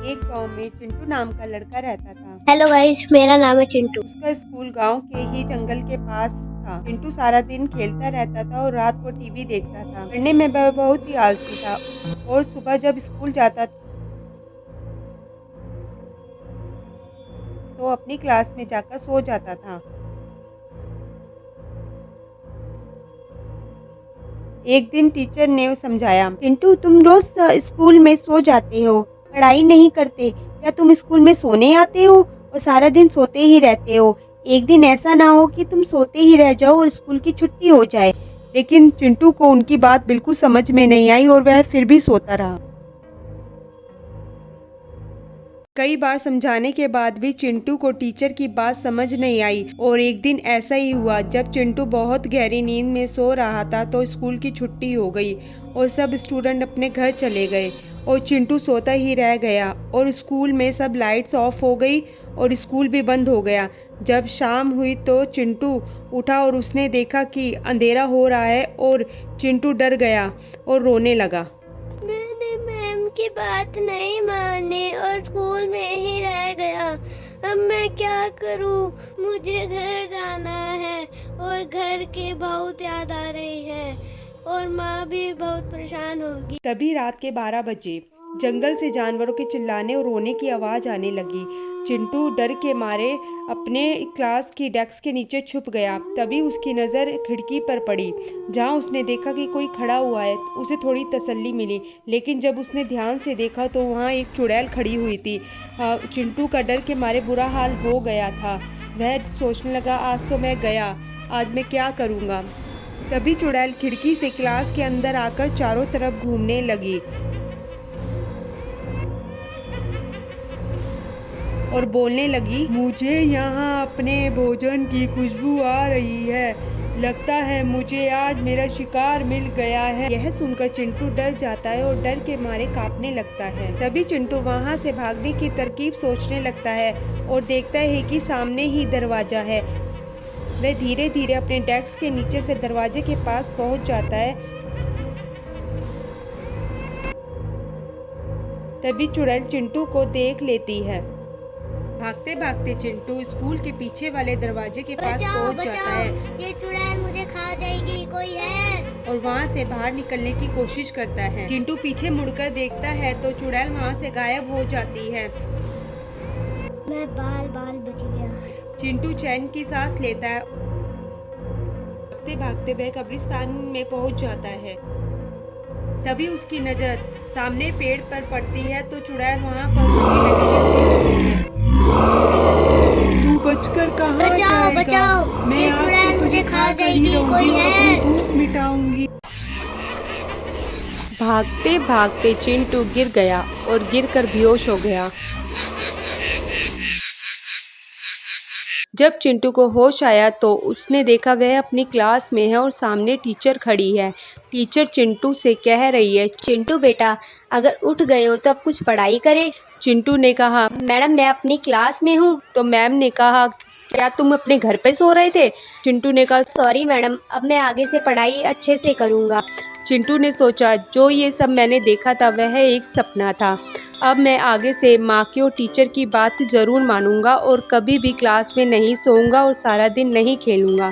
एक गांव में चिंटू नाम का लड़का रहता था। हेलो गाइस, मेरा नाम है चिंटू। उसका स्कूल गांव के ही जंगल के पास था। चिंटू सारा दिन खेलता रहता था और रात को टीवी देखता था। पढ़ने में वह बहुत ही आलसी था और सुबह जब स्कूल जाता तो अपनी क्लास में जाकर सो जाता था। एक दिन टीचर ने समझाया, चिंटू तुम रोज स्कूल में सो जाते हो, पढ़ाई नहीं करते। क्या तुम स्कूल में सोने आते हो और सारा दिन सोते ही रहते हो? एक दिन ऐसा ना हो कि तुम सोते ही रह जाओ और स्कूल की छुट्टी हो जाए। लेकिन चिंटू को उनकी बात बिल्कुल समझ में नहीं आई और वह फिर भी सोता रहा। कई बार समझाने के बाद भी चिंटू को टीचर की बात समझ नहीं आई और एक दिन ऐसा ही हुआ। जब चिंटू बहुत गहरी नींद में सो रहा था तो स्कूल की छुट्टी हो गई और सब स्टूडेंट अपने घर चले गए और चिंटू सोता ही रह गया और स्कूल में सब लाइट्स ऑफ हो गई और स्कूल भी बंद हो गया। जब शाम हुई तो चिंटू उठा और उसने देखा कि अंधेरा हो रहा है और चिंटू डर गया और रोने लगा। मैंने मैम की बात नहीं मानी और स्कूल में ही रह गया। अब मैं क्या करूं? मुझे घर जाना है और घर की बहुत याद आ रही है और माँ भी बहुत परेशान होगी। तभी रात के 12 बजे जंगल से जानवरों के चिल्लाने और रोने की आवाज आने लगी। चिंटू डर के मारे अपने क्लास की डेस्क के नीचे छुप गया। तभी उसकी नज़र खिड़की पर पड़ी जहां उसने देखा कि कोई खड़ा हुआ है। उसे थोड़ी तसल्ली मिली, लेकिन जब उसने ध्यान से देखा तो वहां एक चुड़ैल खड़ी हुई थी। चिंटू का डर के मारे बुरा हाल हो गया था। वह सोचने लगा, आज तो मैं गया, आज मैं क्या करूँगा। तभी चुड़ैल खिड़की से क्लास के अंदर आकर चारों तरफ घूमने लगी और बोलने लगी, मुझे यहाँ अपने भोजन की खुशबू आ रही है। लगता है मुझे आज मेरा शिकार मिल गया है। यह सुनकर चिंटू डर जाता है और डर के मारे कांपने लगता है। तभी चिंटू वहाँ से भागने की तरकीब सोचने लगता है और देखता है कि सामने ही दरवाजा है। वह धीरे धीरे अपने डेस्क के नीचे से दरवाजे के पास पहुँच जाता है। तभी चुड़ैल चिंटू को देख लेती है। भागते भागते चिंटू स्कूल के पीछे वाले दरवाजे के पास पहुंच जाता है। ये चुड़ैल मुझे खा जाएगी, कोई है? और वहां से बाहर निकलने की कोशिश करता है। चिंटू पीछे मुड़कर देखता है तो चुड़ैल वहां से गायब हो जाती है। मैं बाल बच गया। चिंटू चैन की सांस लेता है। भागते भागते वह कब्रिस्तान में पहुंच जाता है। तभी उसकी नजर सामने पेड़ पर पड़ती है तो चुड़ैल वहां पर उनकी हड्डियां तोड़ रही है। तू बचकर कहाँ जाएगा? बचाओ, मैं ये आज चुड़ैल तो मुझे तुझे खा खाकर ही जाएगी, रहूंगी कोई और है? अपनी भूख मिटाऊंगी। भागते भागते चिंटू गिर गया और गिरकर बेहोश हो गया। जब चिंटू को होश आया तो उसने देखा वह अपनी क्लास में है और सामने टीचर खड़ी है। टीचर चिंटू से कह रही है, चिंटू बेटा, अगर उठ गए हो तो अब कुछ पढ़ाई करें। चिंटू ने कहा, मैडम मैं अपनी क्लास में हूँ। तो मैम ने कहा, क्या तुम अपने घर पे सो रहे थे? चिंटू ने कहा, सॉरी मैडम, अब मैं आगे से पढ़ाई अच्छे से करूँगा। चिंटू ने सोचा, जो ये सब मैंने देखा था वह एक सपना था। अब मैं आगे से माँ की और टीचर की बात ज़रूर मानूंगा और कभी भी क्लास में नहीं सोऊंगा और सारा दिन नहीं खेलूंगा।